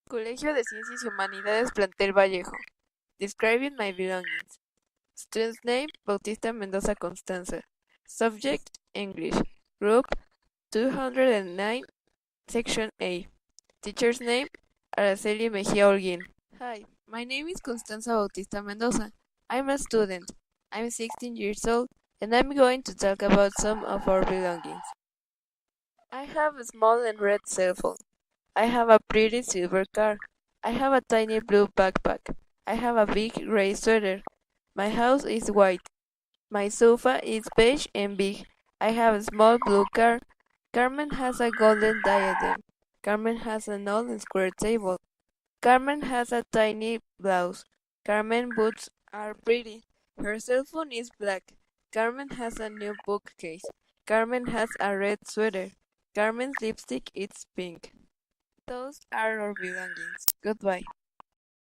Colegio de Ciencias y Humanidades Plantel Vallejo. Describing my belongings. Student's name Bautista Mendoza Constanza. Subject English. Group 209, Section A. Teacher's name Araceli Mejia Holguín. Hi, my name is Constanza Bautista Mendoza. I'm a student. I'm 16 years old and I'm going to talk about some of our belongings. I have a small and red cell phone. I have a pretty silver car. I have a tiny blue backpack. I have a big gray sweater. My house is white. My sofa is beige and big. I have a small blue car. Carmen has a golden diadem. Carmen has an old and square table. Carmen has a tiny blouse. Carmen's boots are pretty. Her cell phone is black. Carmen has a new bookcase. Carmen has a red sweater. Carmen's lipstick is pink. Those are our belongings. Goodbye.